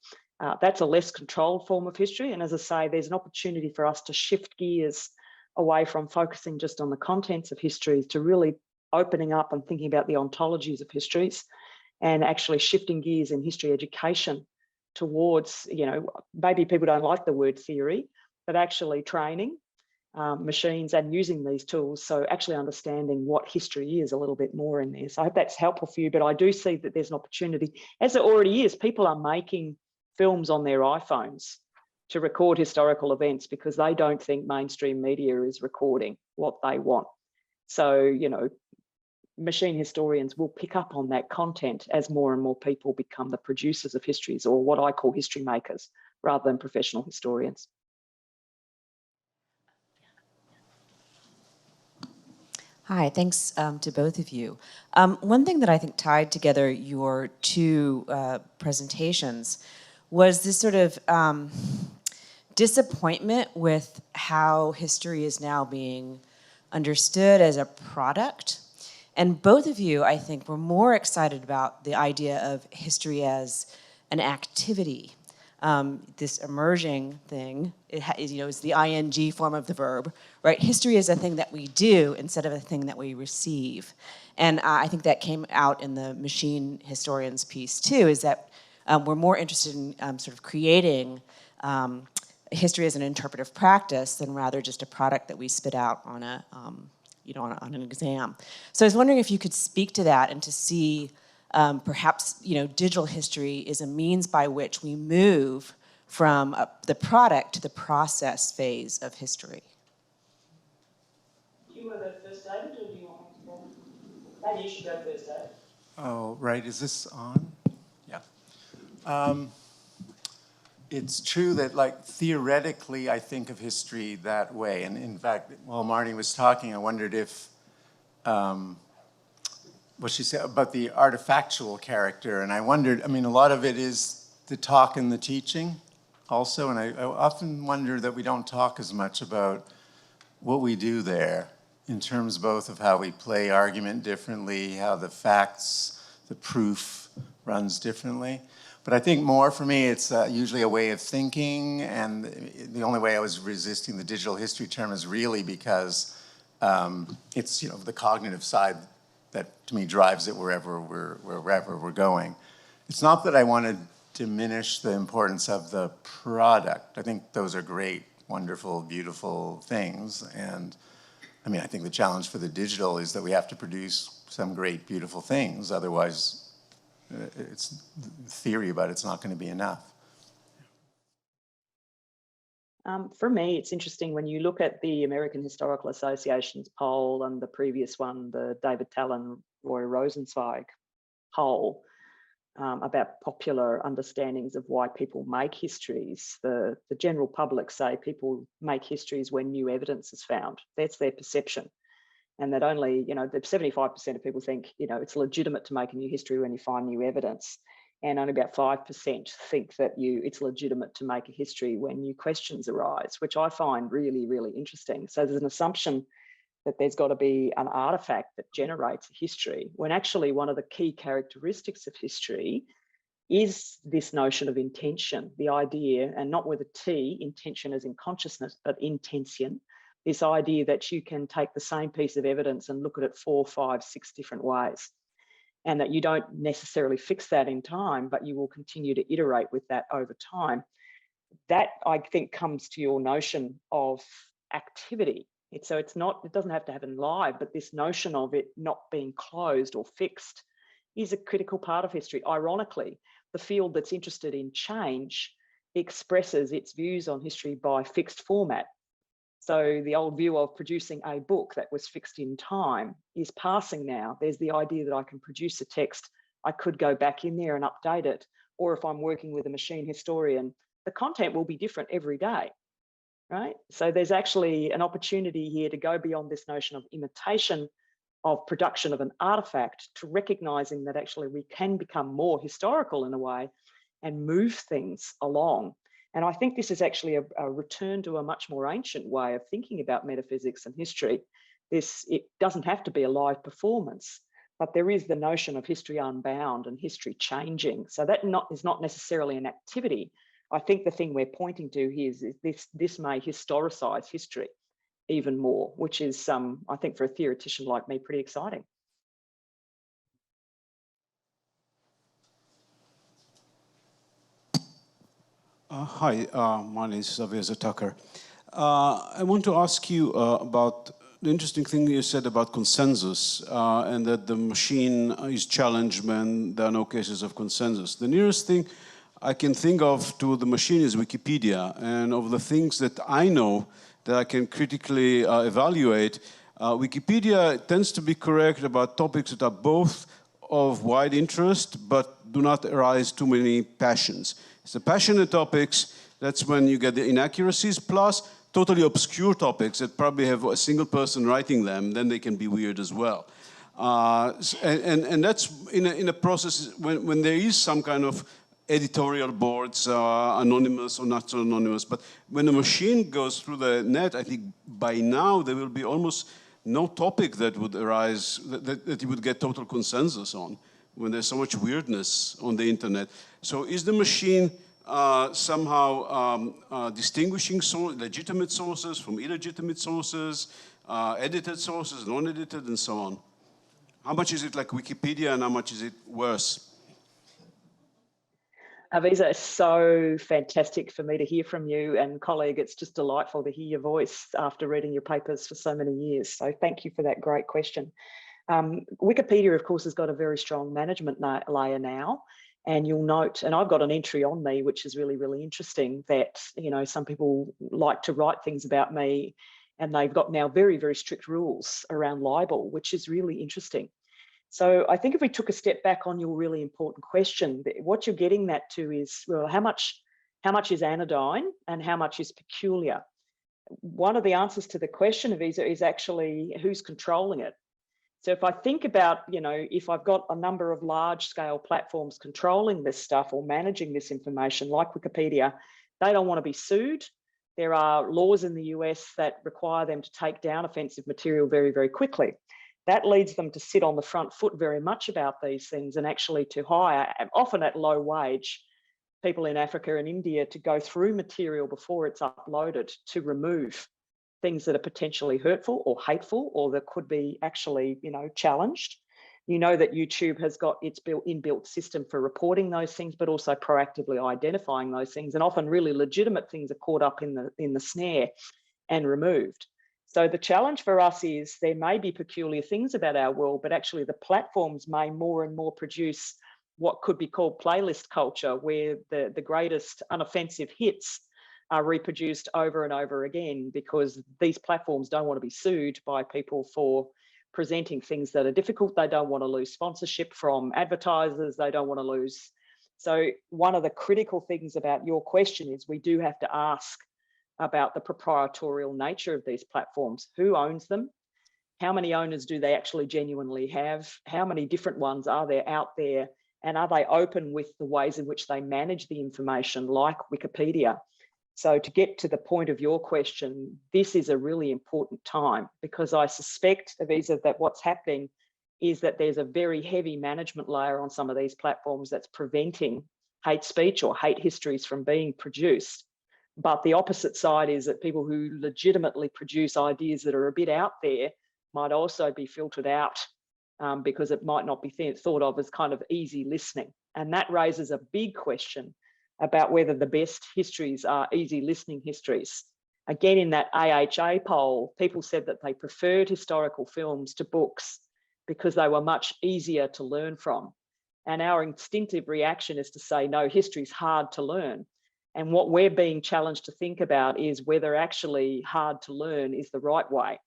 That's a less controlled form of history. And as I say, there's an opportunity for us to shift gears away from focusing just on the contents of histories to really opening up and thinking about the ontologies of histories, and actually shifting gears in history education towards, maybe people don't like the word theory, but actually training machines and using these tools. So actually understanding what history is a little bit more in there. So I hope that's helpful for you, but I do see that there's an opportunity, as it already is. People are making films on their iPhones to record historical events because they don't think mainstream media is recording what they want. So, machine historians will pick up on that content as more and more people become the producers of histories, or what I call history makers, rather than professional historians. Hi, thanks to both of you. One thing that I think tied together your two presentations was this sort of disappointment with how history is now being understood as a product. And both of you, I think, were more excited about the idea of history as an activity. this emerging thing, is the ing form of the verb, right? History is a thing that we do instead of a thing that we receive. And I think that came out in the machine historians piece too, is that we're more interested in sort of creating history as an interpretive practice than rather just a product that we spit out on on an exam. So I was wondering if you could speak to that and to see perhaps digital history is a means by which we move from the product to the process phase of history. Do you want to go first, David, or do you want me to go? Maybe you should go first, David. Oh, right. Is this on? Yeah. It's true that, like, theoretically, I think of history that way. And in fact, while Marnie was talking, I wondered if what she said about the artifactual character. And I wondered, I mean, a lot of it is the talk and the teaching also. And I often wonder that we don't talk as much about what we do there in terms both of how we play argument differently, how the facts, the proof runs differently. But I think more for me, it's usually a way of thinking, and the only way I was resisting the digital history term is really because it's the cognitive side that to me drives it wherever we're going. It's not that I want to diminish the importance of the product. I think those are great, wonderful, beautiful things, and I mean I think the challenge for the digital is that we have to produce some great, beautiful things, otherwise. It's theory, but it's not going to be enough. For me, it's interesting when you look at the American Historical Association's poll and the previous one, the David Talon, Roy Rosenzweig poll about popular understandings of why people make histories. The general public say people make histories when new evidence is found. That's their perception. And that only, that 75% of people think, it's legitimate to make a new history when you find new evidence. And only about 5% think that it's legitimate to make a history when new questions arise, which I find really, really interesting. So there's an assumption that there's got to be an artifact that generates a history, when actually one of the key characteristics of history is this notion of intention, the idea, and not with a T, intention as in consciousness, but intention. This idea that you can take the same piece of evidence and look at it 4, 5, 6 different ways, and that you don't necessarily fix that in time, but you will continue to iterate with that over time. That, I think, comes to your notion of activity. It doesn't have to happen live, but this notion of it not being closed or fixed is a critical part of history. Ironically, the field that's interested in change expresses its views on history by fixed format. So the old view of producing a book that was fixed in time is passing now. There's the idea that I can produce a text, I could go back in there and update it, or if I'm working with a machine historian, the content will be different every day, right? So there's actually an opportunity here to go beyond this notion of imitation of production of an artifact to recognizing that actually we can become more historical in a way and move things along. And I think this is actually a return to a much more ancient way of thinking about metaphysics and history. It doesn't have to be a live performance, but there is the notion of history unbound and history changing. So that is not necessarily an activity. I think the thing we're pointing to here is this may historicize history even more, which is, I think for a theoretician like me, pretty exciting. Hi, my name is Zaveza Tucker. I want to ask you about the interesting thing you said about consensus and that the machine is challenged when there are no cases of consensus. The nearest thing I can think of to the machine is Wikipedia, and of the things that I know that I can critically evaluate, Wikipedia tends to be correct about topics that are both of wide interest but do not arise too many passions. It's the passionate topics, that's when you get the inaccuracies, plus totally obscure topics that probably have a single person writing them, then they can be weird as well. And that's in a process when there is some kind of editorial boards, anonymous or not so anonymous, but when the machine goes through the net, I think by now there will be almost no topic that would arise, that you would get total consensus on, when there's so much weirdness on the internet. So is the machine somehow distinguishing legitimate sources from illegitimate sources, edited sources, non-edited, and so on? How much is it like Wikipedia and how much is it worse? Aviza, it's so fantastic for me to hear from you, and colleague, it's just delightful to hear your voice after reading your papers for so many years. So thank you for that great question. Wikipedia, of course, has got a very strong management layer now. And you'll note, and I've got an entry on me, which is really, really interesting, that, you know, some people like to write things about me, and they've got now very, very strict rules around libel, which is really interesting. So I think if we took a step back on your really important question, what you're getting that to is, well, how much is anodyne and how much is peculiar? One of the answers to the question, Aviza, is actually who's controlling it. So if I think about, you know, if I've got a number of large scale platforms controlling this stuff or managing this information like Wikipedia, they don't want to be sued. There are laws in the US that require them to take down offensive material very, very quickly. That leads them to sit on the front foot very much about these things, and actually to hire, often at low wage, people in Africa and India to go through material before it's uploaded to remove things that are potentially hurtful or hateful, or that could be actually, you know, challenged. You know that YouTube has got its inbuilt system for reporting those things, but also proactively identifying those things. And often really legitimate things are caught up in the snare and removed. So the challenge for us is there may be peculiar things about our world, but actually the platforms may more and more produce what could be called playlist culture, where the greatest unoffensive hits are reproduced over and over again, because these platforms don't want to be sued by people for presenting things that are difficult. They don't want to lose sponsorship from advertisers. They don't want to lose. So one of the critical things about your question is we do have to ask about the proprietorial nature of these platforms. Who owns them? How many owners do they actually genuinely have? How many different ones are there out there? And are they open with the ways in which they manage the information, like Wikipedia? So to get to the point of your question, this is a really important time, because I suspect, Aviza, that what's happening is that there's a very heavy management layer on some of these platforms that's preventing hate speech or hate histories from being produced. But the opposite side is that people who legitimately produce ideas that are a bit out there might also be filtered out because it might not be thought of as kind of easy listening. And that raises a big question about whether the best histories are easy listening histories. Again, in that AHA poll, people said that they preferred historical films to books because they were much easier to learn from. And our instinctive reaction is to say, no, history is hard to learn. And what we're being challenged to think about is whether actually hard to learn is the right way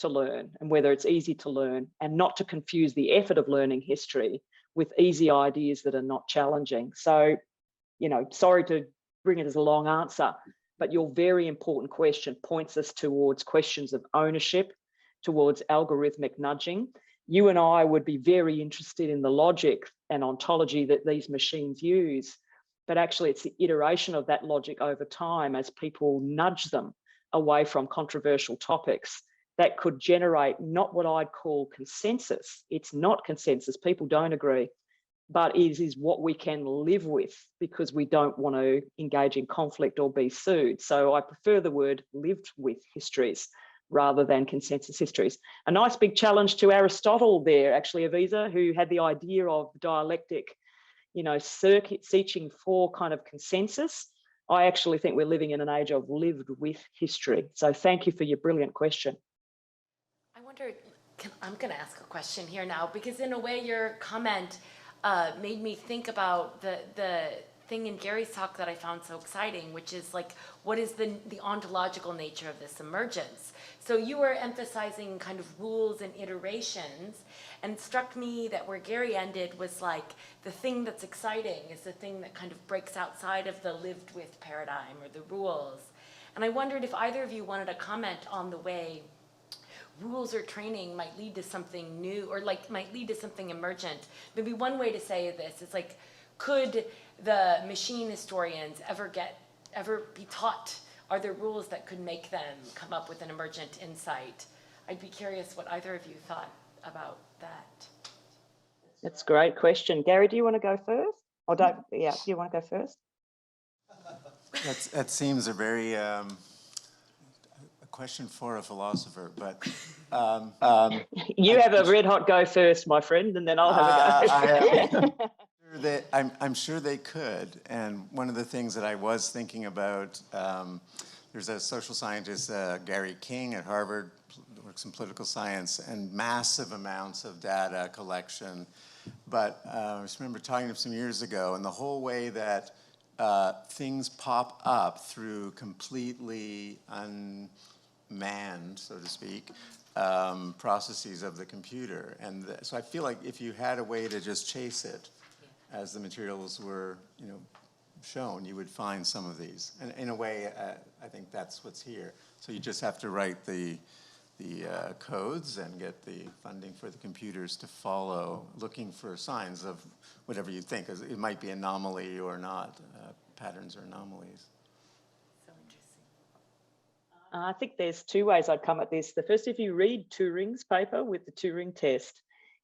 to learn, and whether it's easy to learn, and not to confuse the effort of learning history with easy ideas that are not challenging. So, you know, sorry to bring it as a long answer, but your very important question points us towards questions of ownership, towards algorithmic nudging. You and I would be very interested in the logic and ontology that these machines use, but actually it's the iteration of that logic over time as people nudge them away from controversial topics that could generate not what I'd call consensus. It's not consensus, people don't agree, but it is what we can live with, because we don't want to engage in conflict or be sued. So I prefer the word lived with histories rather than consensus histories. A nice big challenge to Aristotle there, actually, Aviza, who had the idea of dialectic, you know, searching for kind of consensus. I actually think we're living in an age of lived with history. So thank you for your brilliant question. I wonder, I'm going to ask a question here now, because in a way your comment made me think about the thing in Gary's talk that I found so exciting, which is like, what is the ontological nature of this emergence? So you were emphasizing kind of rules and iterations, and it struck me that where Gary ended was like, the thing that's exciting is the thing that kind of breaks outside of the lived with paradigm or the rules. And I wondered if either of you wanted to comment on the way rules or training might lead to something new, or like might lead to something emergent. Maybe one way to say this is like, could the machine historians ever be taught? Are there rules that could make them come up with an emergent insight? I'd be curious what either of you thought about that. That's a great question. Gary, do you want to go first? Or don't, yeah, do you want to go first? That seems a very a question for a philosopher, but You have a red hot go first, my friend, and then I'll have a go. I'm sure they could. And one of the things that I was thinking about, there's a social scientist, Gary King at Harvard, works in political science, and massive amounts of data collection. But I just remember talking to him some years ago, and the whole way that things pop up through completely unmanned, so to speak, processes of the computer. And so I feel like if you had a way to just chase it as the materials were, shown, you would find some of these. And in a way, I think that's what's here. So you just have to write the codes and get the funding for the computers to follow, looking for signs of whatever you think. It might be anomaly or not, patterns or anomalies. So interesting. I think there's two ways I'd come at this. The first, if you read Turing's paper with the Turing test,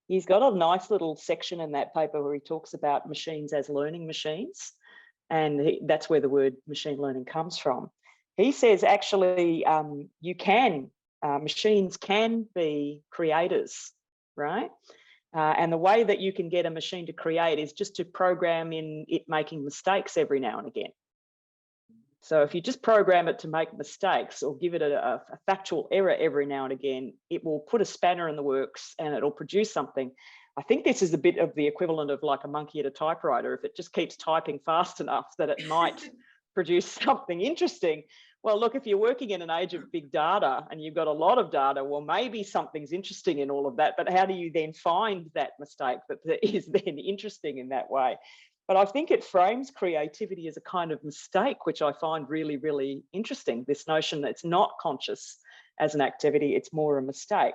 he's got a nice little section in that paper where he talks about machines as learning machines. And that's where the word machine learning comes from. He says, actually, machines can be creators, right? And the way that you can get a machine to create is just to program in it making mistakes every now and again. So if you just program it to make mistakes or give it a factual error every now and again, it will put a spanner in the works and it'll produce something. I think this is a bit of the equivalent of like a monkey at a typewriter. If it just keeps typing fast enough that it might produce something interesting. Well, look, if you're working in an age of big data and you've got a lot of data, well, maybe something's interesting in all of that, but how do you then find that mistake that is then interesting in that way? But I think it frames creativity as a kind of mistake, which I find really, really interesting. This notion that it's not conscious as an activity, it's more a mistake.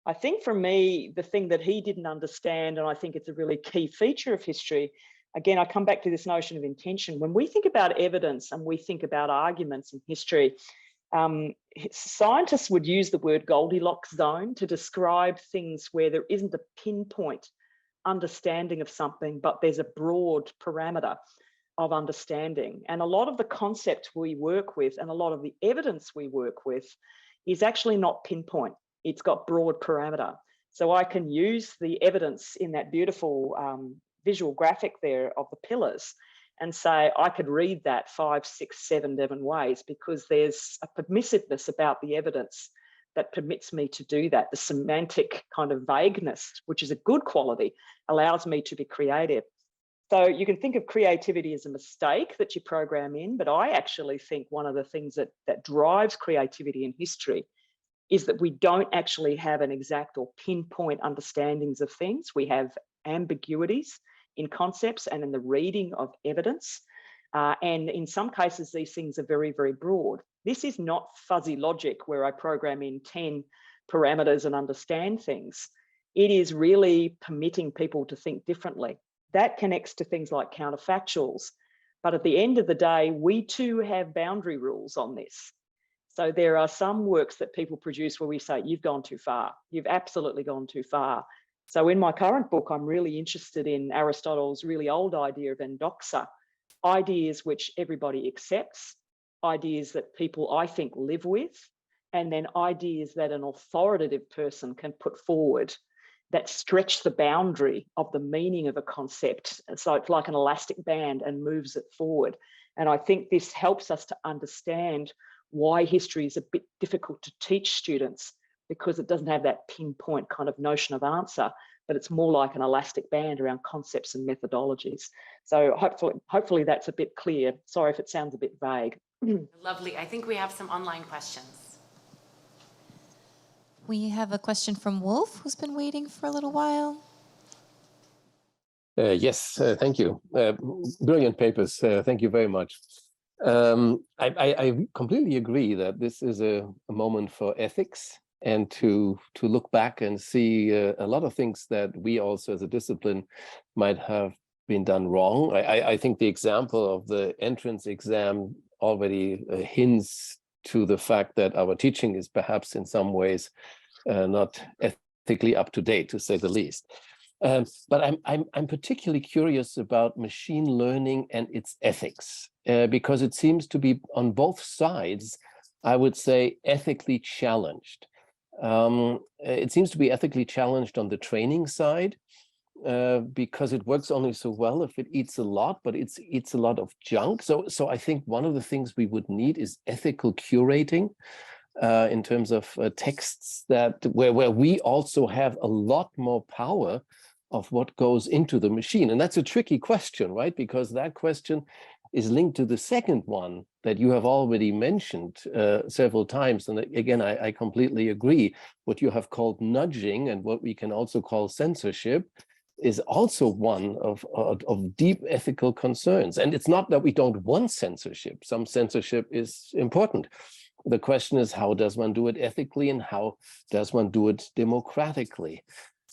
I think for me, the thing that he didn't understand, and I think it's a really key feature of history, again, I come back to this notion of intention. When we think about evidence and we think about arguments in history, scientists would use the word Goldilocks zone to describe things where there isn't a pinpoint understanding of something, but there's a broad parameter of understanding. And a lot of the concepts we work with and a lot of the evidence we work with is actually not pinpoint. It's got broad parameter. So I can use the evidence in that beautiful visual graphic there of the pillars and say, I could read that 5, 6, 7 different ways because there's a permissiveness about the evidence that permits me to do that. The semantic kind of vagueness, which is a good quality, allows me to be creative. So you can think of creativity as a mistake that you program in, but I actually think one of the things that drives creativity in history is that we don't actually have an exact or pinpoint understandings of things. We have ambiguities in concepts and in the reading of evidence. And in some cases, these things are very, very broad. This is not fuzzy logic where I program in 10 parameters and understand things. It is really permitting people to think differently. That connects to things like counterfactuals. But at the end of the day, we too have boundary rules on this. So there are some works that people produce where we say, you've gone too far. You've absolutely gone too far. So in my current book, I'm really interested in Aristotle's really old idea of endoxa, ideas which everybody accepts, ideas that people, I think, live with, and then ideas that an authoritative person can put forward that stretch the boundary of the meaning of a concept. So it's like an elastic band and moves it forward. And I think this helps us to understand why history is a bit difficult to teach students, because it doesn't have that pinpoint kind of notion of answer, but it's more like an elastic band around concepts and methodologies. So hopefully that's a bit clear. Sorry if it sounds a bit vague. Lovely. I think we have some online questions. We have a question from Wolf, who's been waiting for a little while. Yes, thank you. Brilliant papers. Thank you very much. I completely agree that this is a moment for ethics and to look back and see a lot of things that we also as a discipline might have been done wrong. I think the example of the entrance exam already hints to the fact that our teaching is perhaps in some ways not ethically up to date, to say the least. But I'm particularly curious about machine learning and its ethics, because it seems to be on both sides, I would say, ethically challenged. It seems to be ethically challenged on the training side, because it works only so well if it eats a lot, but it eats a lot of junk. So I think one of the things we would need is ethical curating, in terms of texts where we also have a lot more power of what goes into the machine. And that's a tricky question, right? Because that question is linked to the second one that you have already mentioned several times. And again, I completely agree. What you have called nudging and what we can also call censorship is also one of deep ethical concerns. And it's not that we don't want censorship. Some censorship is important. The question is, how does one do it ethically and how does one do it democratically?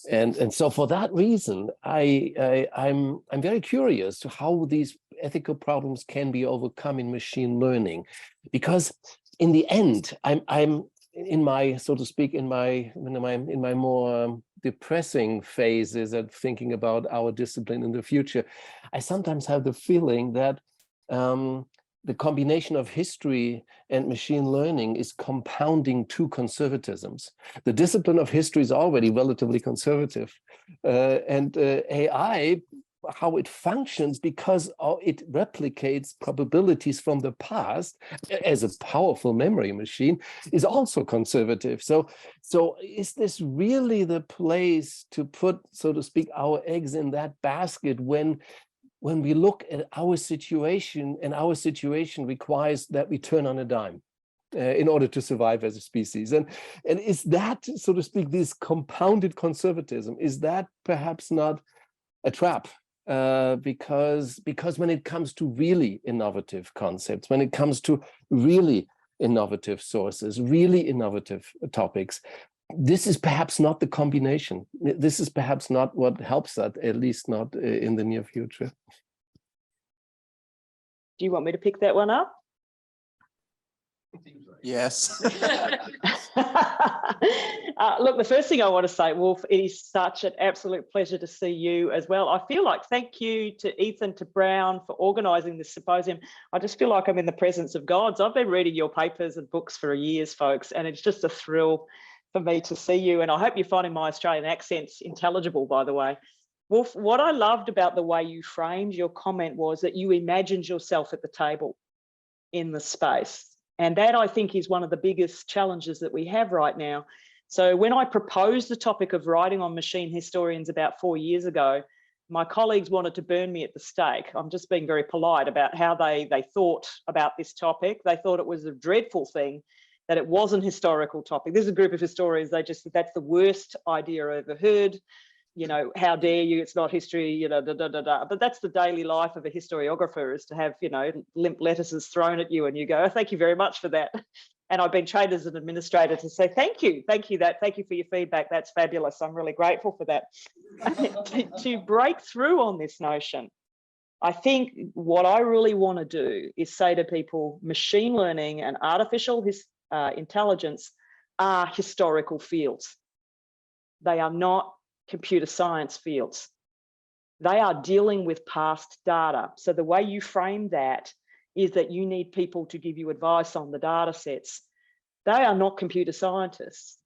And so for that reason, I'm very curious to how these ethical problems can be overcome in machine learning, because in the end, I'm in my, so to speak, in my more depressing phases of thinking about our discipline in the future, I sometimes have the feeling that the combination of history and machine learning is compounding two conservatisms. The discipline of history is already relatively conservative, and AI, how it functions, because it replicates probabilities from the past as a powerful memory machine, is also conservative. So is this really the place to put, so to speak, our eggs in that basket when we look at our situation, and our situation requires that we turn on a dime in order to survive as a species? And is that, so to speak, this compounded conservatism, is that perhaps not a trap? Because when it comes to really innovative concepts, when it comes to really innovative sources, really innovative topics, this is perhaps not the combination. This is perhaps not what helps us, at least not in the near future. Do you want me to pick that one up? Yes. Look, the first thing I want to say, Wolf, it is such an absolute pleasure to see you as well. I feel like, thank you to Ethan, to Brown for organising this symposium. I just feel like I'm in the presence of gods. I've been reading your papers and books for years, folks, and it's just a thrill for me to see you. And I hope you're finding my Australian accents intelligible, by the way. Wolf, what I loved about the way you framed your comment was that you imagined yourself at the table in the space. And that, I think, is one of the biggest challenges that we have right now. So when I proposed the topic of writing on machine historians about 4 years ago, my colleagues wanted to burn me at the stake. I'm just being very polite about how they thought about this topic. They thought it was a dreadful thing, that it wasn't a historical topic. There's a group of historians, they just said, that's the worst idea I ever heard. You know, how dare you, it's not history, you know, But that's the daily life of a historiographer, is to have, you know, limp lettuces thrown at you and you go, oh, thank you very much for that. And I've been trained as an administrator to say, thank you for your feedback. That's fabulous. I'm really grateful for that. To break through on this notion, I think what I really want to do is say to people, machine learning and artificial intelligence are historical fields. They are not computer science fields. They are dealing with past data. So the way you frame that is that you need people to give you advice on the data sets. They are not computer scientists.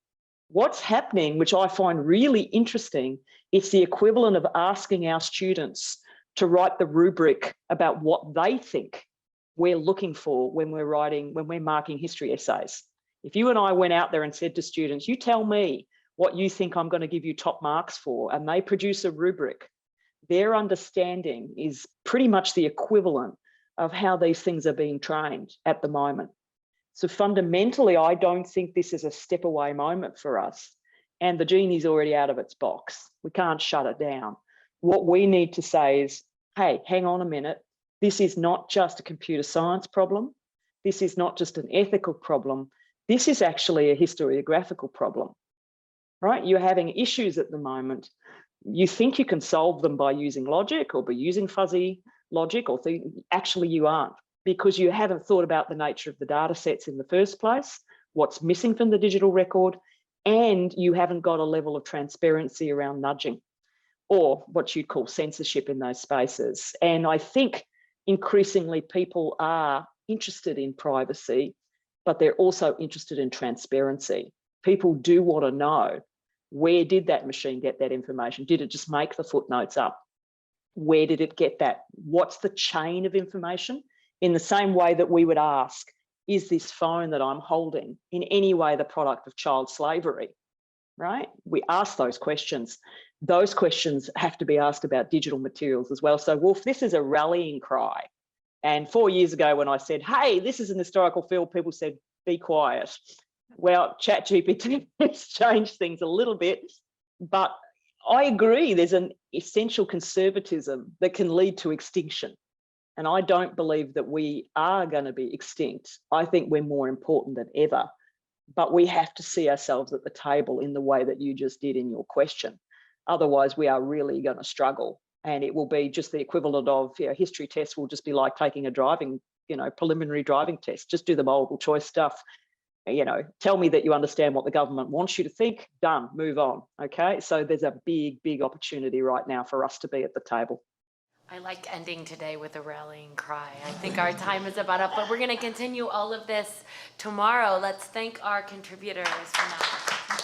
What's happening, which I find really interesting, it's the equivalent of asking our students to write the rubric about what they think we're looking for when we're marking history essays. If you and I went out there and said to students, you tell me what you think I'm going to give you top marks for, and they produce a rubric, their understanding is pretty much the equivalent of how these things are being trained at the moment. So fundamentally, I don't think this is a step away moment for us, and the genie's already out of its box. We can't shut it down. What we need to say is, hey, hang on a minute. This is not just a computer science problem. This is not just an ethical problem. This is actually a historiographical problem. Right? You're having issues at the moment. You think you can solve them by using logic or by using fuzzy logic, or actually you aren't, because you haven't thought about the nature of the data sets in the first place, what's missing from the digital record, and you haven't got a level of transparency around nudging. or what you'd call censorship in those spaces. And I think increasingly people are interested in privacy, but they're also interested in transparency. People do want to know, where did that machine get that information? Did it just make the footnotes up? Where did it get that? What's the chain of information? In the same way that we would ask, is this phone that I'm holding in any way the product of child slavery? Right? We ask those questions. Those questions have to be asked about digital materials as well. So, Wolf, this is a rallying cry. And 4 years ago when I said, hey, this is an historical field, people said, be quiet. Well, ChatGPT has changed things a little bit, but I agree there's an essential conservatism that can lead to extinction. And I don't believe that we are going to be extinct. I think we're more important than ever. But we have to see ourselves at the table in the way that you just did in your question. Otherwise, we are really going to struggle. And it will be just the equivalent of, history tests will just be like taking a driving, preliminary driving test. Just do the multiple choice stuff. Tell me that you understand what the government wants you to think. Done, move on. Okay, so there's a big, big opportunity right now for us to be at the table. I like ending today with a rallying cry. I think our time is about up, but we're going to continue all of this tomorrow. Let's thank our contributors for now.